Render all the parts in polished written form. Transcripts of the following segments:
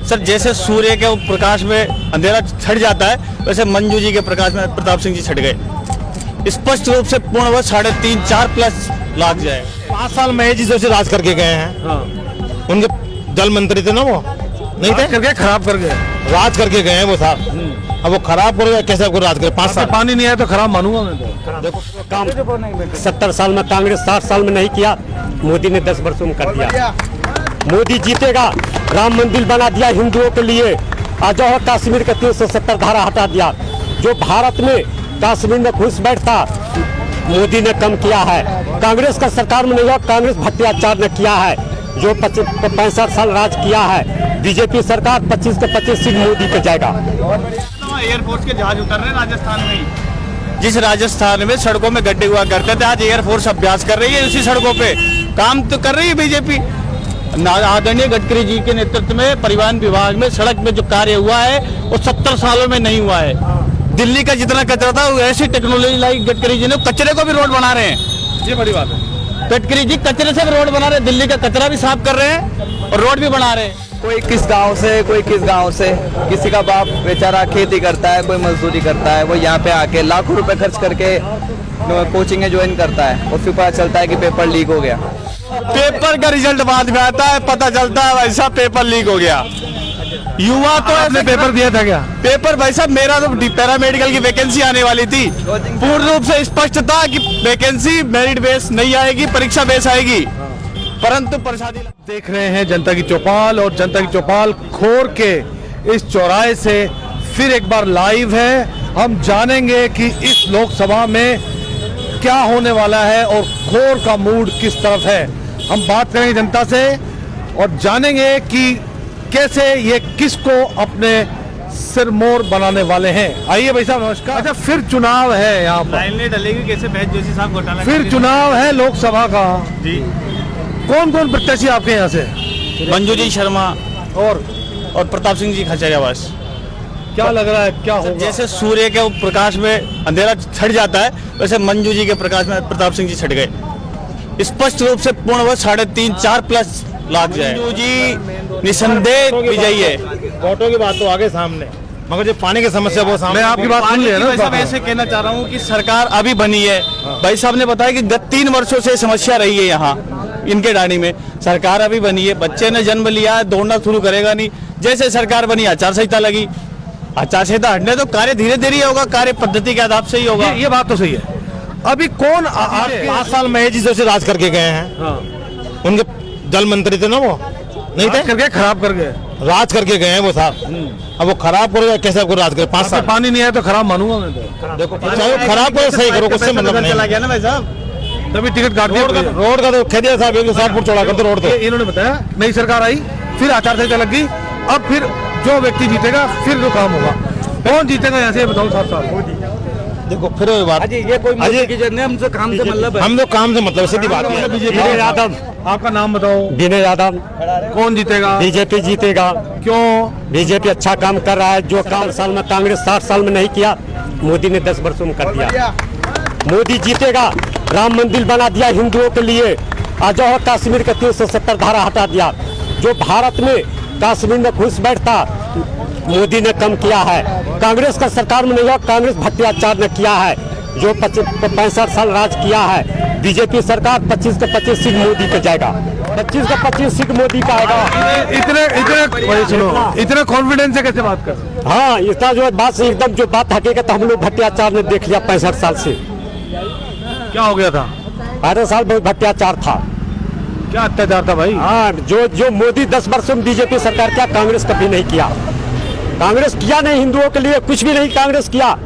Sir जैसे सूर्य के प्रकाश में अंधेरा छट जाता है वैसे मंजू जी के प्रकाश में प्रताप सिंह जी छट गए। स्पष्ट रूप से पूर्ण 3.5-4+ लाख जाए। 5 साल महेश जी जोशी राज करके गए हैं। हाँ। उनके जल मंत्री थे ना, वो नहीं थे, करके खराब कर गए, राज करके गए हैं वो साहब। अब वो खराब करेगा कैसे, आपको राज करे 5 साल पानी नहीं आया तो खराब मानूंगा मैं तो। देखो काम 70 साल में कांग्रेस 60 साल में नहीं किया, मोदी ने 10 वर्षों में कर दिया। मोदी जीतेगा, राम मंदिर बना दिया हिंदुओं के लिए, जौहर कश्मीर के 370 धारा हटा दिया। जो भारत में कश्मीर में घुसपैठ था मोदी ने कम किया है। कांग्रेस का सरकार में नहीं हुआ, कांग्रेस भ्रष्टाचार ने किया है। जो 65 साल राज किया है बीजेपी सरकार, 25 के 25 सीट मोदी पे जाएगा। एयरफोर्स के जहाज उतर रहे हैं राजस्थान में ही। जिस राजस्थान में सड़कों में गड्ढे हुआ करते थे, आज एयरफोर्स अभ्यास कर रही है उसी सड़कों पे। काम तो कर रही है बीजेपी। आदरणीय गडकरी जी के नेतृत्व में परिवहन विभाग में सड़क में जो कार्य हुआ है वो 70 सालों में नहीं हुआ है। दिल्ली का जितना कचरा था वो ऐसी टेक्नोलॉजी लाई गडकरी जी ने, कचरे को भी रोड बना रहे हैं। ये बड़ी बात है। गडकरी जी कचरे से रोड बना रहे हैं, दिल्ली का कचरा भी साफ कर रहे हैं और रोड भी बना रहे हैं। कोई किस गांव से, कोई किस गांव से, किसी का बाप बेचारा खेती करता है, कोई मजदूरी करता है, वो यहाँ पे आके लाखों रुपए खर्च करके कोचिंग ज्वाइन करता है और फिर पता चलता है कि पेपर लीक हो गया। पेपर का रिजल्ट बाद में आता है, पता चलता है वैसा पेपर लीक हो गया। युवा तो आपने पेपर दिया था क्या? पेपर भाई साहब मेरा तो पैरामेडिकल की वैकेंसी आने वाली थी, पूर्ण रूप से स्पष्ट था कि वैकेंसी मेरिट बेस नहीं आएगी, परीक्षा बेस आएगी, परंतु प्रसादी देख रहे हैं जनता की चौपाल, और जनता की चौपाल खोर के इस चौराहे से फिर एक बार लाइव है। हम जानेंगे कि इस लोकसभा में क्या होने वाला है और खोर का मूड किस तरफ है। हम बात करेंगे जनता से और जानेंगे कि कैसे ये किसको अपने सिरमौर बनाने वाले हैं। आइए भाई साहब नमस्कार। अच्छा, फिर चुनाव है यहाँ पर, लाइन नहीं डलेगी कैसे बहस जोशी साहब घोटाला। फिर चुनाव है लोकसभा का जी। कौन कौन प्रत्याशी आपके यहाँ से? मंजू जी शर्मा और प्रताप सिंह जी खचरियावास। क्या लग रहा है क्या होगा? जैसे सूर्य के प्रकाश में अंधेरा छट जाता है वैसे मंजू जी के प्रकाश में प्रताप सिंह जी छट गए। स्पष्ट रूप से पूर्ण 3.5-4+ लाख जाए। मंजू जी निसंदेह विजयी है। वोटों की बात तो आगे सामने, मगर जो पानी की समस्या वो सामने। मैं आपकी बात सुन लिया ना। भाई साहब ऐसे कहना चाह रहा हूँ कि सरकार अभी बनी है। भाई साहब ने बताया कि गत 3 वर्षों से समस्या रही है यहाँ इनके डाणी में। सरकार अभी बनी है, बच्चे ने जन्म लिया है, दौड़ना शुरू करेगा नहीं। जैसे सरकार बनी आचार संहिता लगी, आचार संहिता हटने तो कार्य धीरे धीरे होगा, कार्य पद्धति के आधार से ही होगा। ये बात तो सही है। अभी कौन 5 साल महेश जी जोशी राज करके गए हैं। उनके जल मंत्री थे ना, वो नहीं थे, करके खराब कर गए, राज करके गए हैं वो साहब। अब वो खराब करेगा कैसे, आपको राज करे 5 साल पानी नहीं आया तो खराब मानूंगा मैं तो। देखो चाहे वो खराब करो सही करो, उससे मतलब नहीं। चला गया ना भाई साहब, तभी टिकट काट दिया। रोड का तो खेदिया साहब 160 फुट चौड़ा कर दो रोड। तो इन्होंने बताया नई सरकार आई, फिर आचार संहिता लग गई, अब फिर जो व्यक्ति जीतेगा फिर जो काम होगा। कौन जीतेगा यहाँ से बताओ साहब? देखो फिर वही बात, ये कोई हमसे काम से मतलब है। हम लोग काम से मतलब सीधी बात है। विनय यादव। आपका नाम बताओ। विनय यादव। कौन जीतेगा? बीजेपी जीतेगा। क्यों? बीजेपी अच्छा काम कर रहा है। जो काम साल में कांग्रेस 60 साल में नहीं किया, मोदी ने 10 वर्षों में कर दिया। मोदी जीतेगा, राम मंदिर बना दिया हिंदुओं के लिए, जौहर कश्मीर के 370 धारा हटा दिया। जो भारत में कश्मीर में घुसपैठ था मोदी ने कम किया है। कांग्रेस का सरकार में नहीं हुआ, कांग्रेस भ्रष्टाचार ने किया है। जो 65 साल राज किया है बीजेपी सरकार, 25 के 25 सीट मोदी पे जाएगा। 25 का 25 सीट मोदी का आएगा। इतने कॉन्फिडेंस से कैसे बात कर? हाँ, इतना जो बात से एकदम जो बात हकीकत हम लोग भ्रष्टाचार ने देख लिया 65 साल से। क्या हो गया था? 18 साल बहुत भ्रष्टाचार था। क्या अत्याचार था भाई? हाँ, जो मोदी 10 वर्षों में बीजेपी सरकार क्या, कांग्रेस कभी नहीं किया। कांग्रेस किया नहीं, हिंदुओं के लिए कुछ भी नहीं कांग्रेस किया।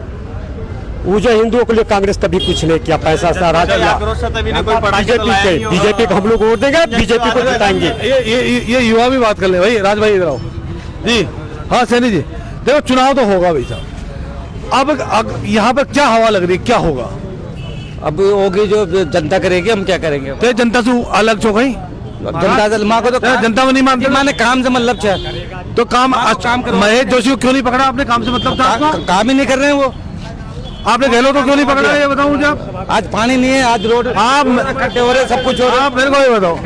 वो जो हिंदुओं के लिए कांग्रेस कभी कुछ नहीं किया, पैसा सा राज किया। बीजेपी को हम लोग वोट देंगे, बीजेपी को जिताएंगे। ये युवा भी बात कर ले भाई। राज भाई इधर आओ जी। हाँ सैनी जी, देखो चुनाव तो होगा भाई साहब। अब यहाँ पर क्या हवा लग रही है, क्या होगा? अब होगी जो जनता करेगी, हम क्या करेंगे? तो जनता से अलग छो गई जनता से माँ को तो जनता में नहीं मानती। माने काम से मतलब क्या? तो काम महेश जोशी को क्यों नहीं पकड़ा आपने? काम से मतलब था? काम ही नहीं कर रहे हैं वो। आपने गहलोत को क्यों नहीं पकड़ा ये बताओ मुझे आप। आज पानी नहीं है, आज रोड आप इकट्ठे हो रहे, सब कुछ हो रहा आप मेरे को ये बताओ,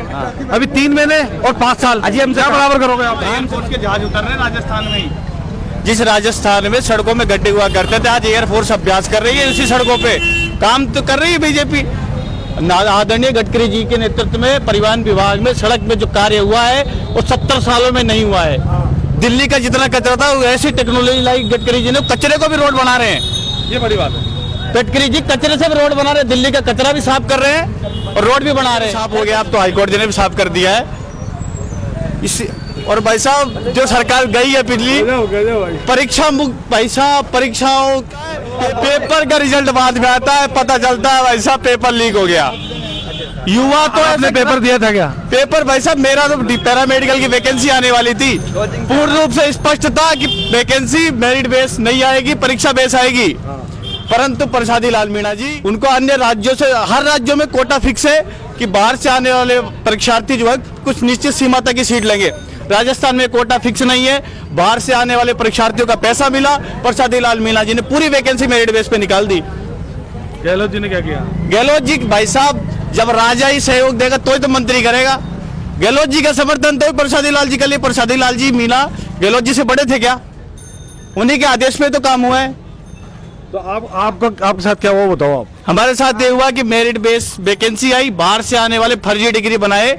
अभी 3 महीने और 5 साल अजी हमसे क्या बराबर करोगे आप। एयरफोर्स के जहाज उतर रहे हैं राजस्थान में ही। जिस राजस्थान में सड़कों में गड्ढे हुआ करते थे, आज एयरफोर्स अभ्यास कर रही है उसी सड़कों पे। काम तो कर रही है बीजेपी। आदरणीय गडकरी जी के नेतृत्व में परिवहन विभाग में सड़क में जो कार्य हुआ है वो 70 सालों में नहीं हुआ है। दिल्ली का जितना कचरा था वो ऐसी टेक्नोलॉजी लाई गडकरी जी ने, कचरे को भी रोड बना रहे हैं। ये बड़ी बात है। गडकरी जी कचरे से भी रोड बना रहे हैं, दिल्ली का कचरा भी साफ कर रहे हैं और रोड भी बना रहे हैं। साफ हो गया, अब तो हाईकोर्ट जी ने भी साफ कर दिया है इस। और भाई साहब जो सरकार गई है पिछली परीक्षा मुक्त, भाई साहब परीक्षाओं पेपर का रिजल्ट बाद में आता है, पता चलता है भाई साहब पेपर लीक हो गया। युवा तो आपने पेपर दिया था क्या। पेपर भाई साहब मेरा तो पैरामेडिकल की वैकेंसी आने वाली थी, पूर्ण रूप से स्पष्ट था कि वैकेंसी मेरिट बेस नहीं आएगी, परीक्षा बेस आएगी। परंतु प्रसादी लाल मीणा जी, उनको अन्य राज्यों से, हर राज्यों में कोटा फिक्स है कि बाहर से आने वाले परीक्षार्थी जो है कुछ निश्चित सीमा तक ही सीट लेंगे। राजस्थान में कोटा फिक्स नहीं है, बाहर से आने वाले परीक्षार्थियों का पैसा मिला। प्रसादी लाल मीणा जी ने पूरी वैकेंसी मेरिट बेस पे निकाल दी। गहलोत जी ने क्या किया। गहलोत जी भाई साहब जब राजा ही सहयोग देगा तो ही तो मंत्री करेगा। गहलोत जी का समर्थन तो प्रसादी लाल जी के लिए। प्रसादी लाल जी मीणा गहलोत जी से बड़े थे क्या, उन्हीं के आदेश में तो काम हुआ है। तो आपके साथ क्या हुआ बताओ आप। हमारे साथ ये हुआ कि मेरिट बेस वैकेंसी आई, बाहर से आने वाले फर्जी डिग्री बनाए।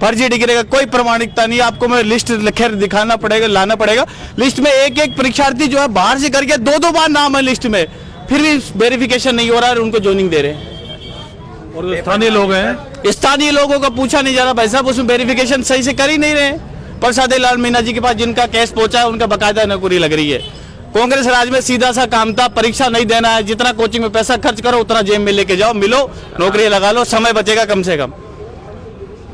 फर्जी डिग्री का कोई प्रमाणिकता नहीं, आपको मैं लिस्ट लिखे दिखाना पड़ेगा, लाना पड़ेगा। लिस्ट में एक एक परीक्षार्थी जो है बाहर से करके 2-2 बार नाम है लिस्ट में, फिर भी वेरिफिकेशन नहीं हो रहा है, उनको ज्वाइनिंग दे रहे हैं। और स्थानीय लोग हैं, स्थानीय लोगों का पूछा नहीं जा रहा भाई साहब, उसमें वेरिफिकेशन सही से कर ही नहीं रहे। प्रसादी लाल मीणा जी के पास जिनका केस पहुंचा है उनका बकायदा नौकरी लग रही है। कांग्रेस राज में सीधा सा काम था, परीक्षा नहीं देना है, जितना कोचिंग में पैसा खर्च करो उतना जेब में लेके जाओ, मिलो नौकरी लगा लो, समय बचेगा कम से कम।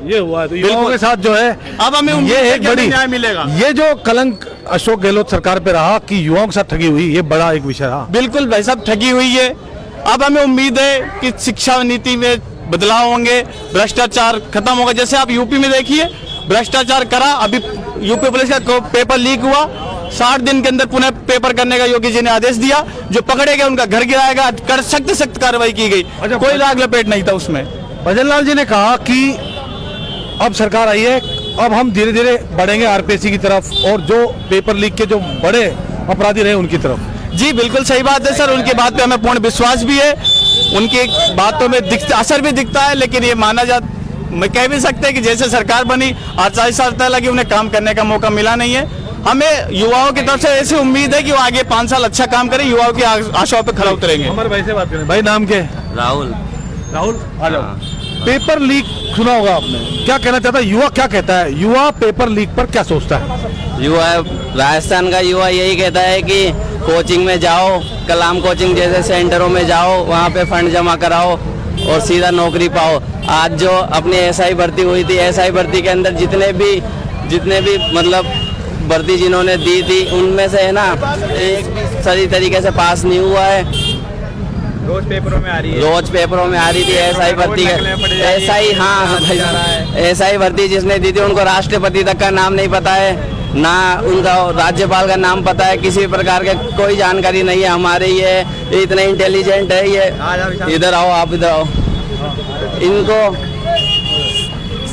ये हुआ है। तो युवाओं के साथ जो है अब हमें ये एक बड़ी न्याय मिलेगा। ये जो कलंक अशोक गहलोत सरकार पे रहा कि युवाओं के साथ ठगी हुई, ये बड़ा एक विषय रहा। बिल्कुल भाई साहब ठगी हुई है। अब हमें उम्मीद है कि शिक्षा नीति में बदलाव होंगे, भ्रष्टाचार खत्म होगा। जैसे आप यूपी में देखिए भ्रष्टाचार करा, अभी यूपी पुलिस का पेपर लीक हुआ, 60 दिन के अंदर पुनः पेपर करने का योगी जी ने आदेश दिया। जो पकड़े गए उनका घर गिराएगा, कर सख्त कार्रवाई की गई। कोई लाग लपेट नहीं था उसमें। भजन लाल जी ने कहा कि अब सरकार आई है, अब हम धीरे धीरे बढ़ेंगे आरपीएससी की तरफ और जो पेपर लीक के जो बड़े अपराधी रहे उनकी तरफ। जी बिल्कुल सही बात है सर, उनकी बात पे हमें पूर्ण विश्वास भी है, उनकी बातों में असर भी दिखता है। लेकिन ये माना जा, मैं कह भी सकते हैं कि जैसे सरकार बनी 8 साल तक लगी, उन्हें काम करने का मौका मिला नहीं है। हमें युवाओं की तरफ से ऐसी उम्मीद है कि वो आगे 5 साल अच्छा काम करें, युवाओं की आशाओं पे खरा उतरेंगे। हमारे भाई से बात करें। भाई नाम क्या है। राहुल। राहुल आ जाओ। पेपर लीक सुना होगा आपने, क्या कहना चाहता है युवा, क्या कहता है युवा पेपर लीक पर क्या सोचता है। युवा, राजस्थान का युवा यही कहता है कि कोचिंग में जाओ, कलाम कोचिंग जैसे सेंटरों में जाओ, वहाँ पे फंड जमा कराओ और सीधा नौकरी पाओ। आज जो अपनी एसआई भर्ती हुई थी, एसआई भर्ती के अंदर जितने भी मतलब भर्ती जिन्होंने दी थी उनमें से है ना एक भी सही तरीके से पास नहीं हुआ है। रोज पेपरों में आ रही है, रोज पेपरों में आ रही थी एसआई भर्ती। एसआई, हाँ एसआई भर्ती जिसने दी थी उनको राष्ट्रपति तक का नाम नहीं पता है, ना उनका राज्यपाल का नाम पता है, किसी प्रकार के कोई जानकारी नहीं है। हमारे ये इतने इंटेलिजेंट है, ये इधर आओ, आप इधर आओ। इनको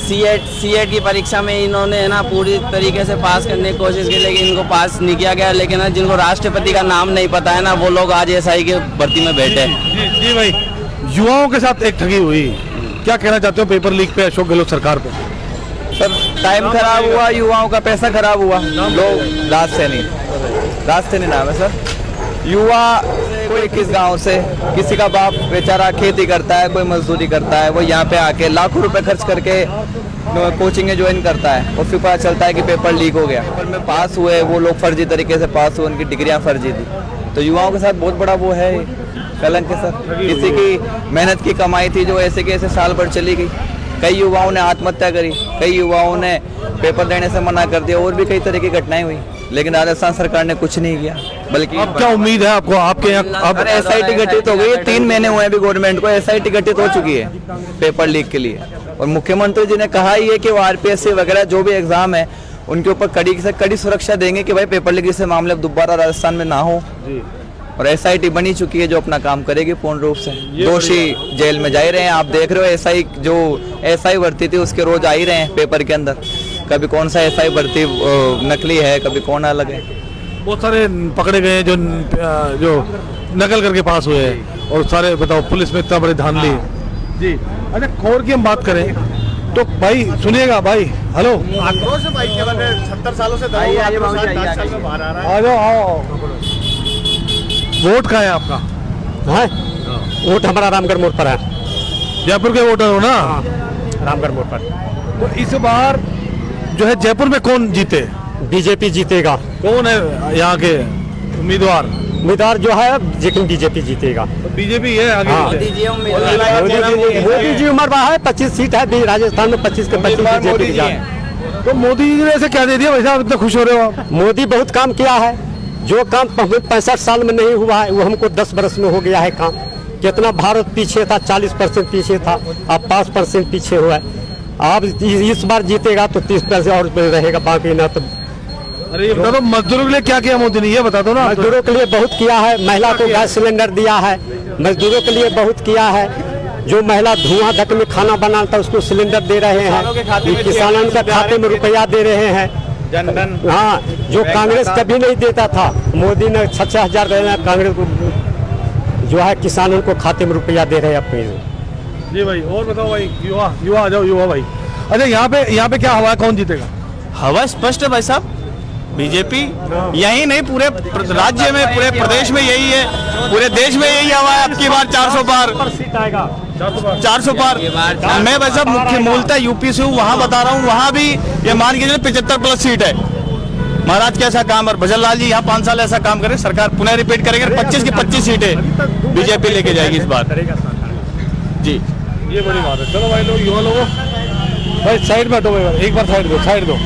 सीएट की परीक्षा में इन्होंने है ना पूरी तरीके से पास करने की कोशिश की, लेकिन इनको पास नहीं किया गया। लेकिन जिनको राष्ट्रपति का नाम नहीं पता है ना, वो लोग आज एसआई की भर्ती में बैठे। जी भाई, युवाओं के साथ एक ठगी हुई, क्या कहना चाहते हो पेपर लीक पे, अशोक गहलोत सरकार पे। सर टाइम खराब हुआ, युवाओं का पैसा खराब हुआ। लोग राजसैनी नाम है सर। युवा कोई किस गांव से, किसी का बाप बेचारा खेती करता है, कोई मजदूरी करता है, वो यहाँ पे आके लाखों रुपए खर्च करके कोचिंग ज्वाइन करता है और फिर पता चलता है कि पेपर लीक हो गया। पेपर में पास हुए वो लोग फर्जी तरीके से पास हुए, उनकी डिग्रियां फर्जी थी। तो युवाओं के साथ बहुत बड़ा वो है कलंक के साथ। किसी की मेहनत की कमाई थी जो ऐसे के ऐसे साल भर चली गई। कई युवाओं ने आत्महत्या करी, कई युवाओं ने पेपर देने से मना कर दिया, और भी कई तरह की घटनाएं हुई। लेकिन राजस्थान सरकार ने कुछ नहीं किया। बल्कि अब क्या उम्मीद है आपको, आपके यहाँ अब एसआईटी गठित हो गई है, 3 महीने हुए हैं अभी गवर्नमेंट को, एसआईटी गठित हो चुकी है पेपर लीक के लिए। और मुख्यमंत्री जी ने कहा ही है कि वो आरपीएससी वगैरह जो भी एग्जाम है उनके ऊपर कड़ी से कड़ी सुरक्षा देंगे कि भाई पेपर लीक जैसे मामले दोबारा राजस्थान में ना हो। और एसआईटी बनी चुकी है जो अपना काम करेगी पूर्ण रूप से। दोषी जेल में जा ही रहे हैं, आप देख रहे हो। एसआई जो एसआई भर्ती थी उसके रोज आ ही रहे हैं पेपर के अंदर, कभी कौन सा एसआई भर्ती नकली है, कभी कौन अलग है। बहुत सारे पकड़े गए जो नकल करके पास हुए हैं, और सारे बताओ पुलिस में इतना बड़ी धांधली है जी। अच्छा, खोर की हम बात करें तो भाई सुनिएगा भाई, हेलो आक्रोश है भाई, केवल 70 सालों से दबा हुआ आक्रोश आज 10 साल में बाहर आ रहा है। आ जाओ, आओ। वोट कहाँ है आपका? है वोट हमारा रामगढ़ मोड़ पर है। जयपुर के वोटर हो ना? रामगढ़ मोड़ पर। तो इस बार जो है जयपुर में कौन जीते? बीजेपी जीतेगा। कौन है यहाँ के उम्मीदवार? उम्मीदवार जो है लेकिन बीजेपी जीतेगा। बीजेपी है आगे। हाँ। मोदी जी उम्र है, 25 सीट है राजस्थान में, 25 के 25 बीजेपी की है। तो मोदी जी ने ऐसे क्या दे दिया वैसे आप इतना खुश हो रहे हो आप? मोदी बहुत काम किया है, जो काम 65 साल में नहीं हुआ है वो हमको 10 बरस में हो गया है काम। कितना भारत पीछे था, 40% पीछे था, अब 5% पीछे हुआ है। आप इस बार जीतेगा तो 30% और रहेगा, बाकी ना तो। अरे ये बता दो मजदूरों के लिए क्या किया मोदी ने, ये बता दो ना। मजदूरों के लिए बहुत किया है, महिला को गैस सिलेंडर दिया है, मजदूरोों के लिए बहुत किया है। जो महिला धुआं धक में खाना बनाता है उसको सिलेंडर दे रहे हैं, किसानों के खाते में रुपया दे रहे हैं। जनधन, हाँ, जो कांग्रेस कभी नहीं देता था, मोदी ने 6,000 दे रहे हैं कांग्रेस को, जो है किसानों को खाते में रुपया दे रहे हैं अपने। जी भाई, और बताओ भाई, युवा आ जाओ, युवा भाई। अच्छा, यहाँ पे क्या हवा है, कौन जीतेगा? हवा स्पष्ट है भाई साहब, बीजेपी। यही नहीं, पूरे राज्य में, पूरे प्रदेश में यही है, पूरे देश में यही हवा है। अब की बार 400 पार, 400 पार। मैं भाई साहब मुख्य मूलतः यूपी से हूँ, वहाँ बता रहा हूँ, वहाँ भी ये मान के चलिए 75+ सीट है। महाराज कैसा काम, और भजन लाल जी यहाँ 5 साल ऐसा काम करे, सरकार पुनः रिपीट करेंगे, 25 की 25 सीटें बीजेपी लेके जाएगी इस बार जी। ये बड़ी बात है। चलो भाई लोग, युवा लोगों, भाई साइड में हटो, एक बार साइड दो।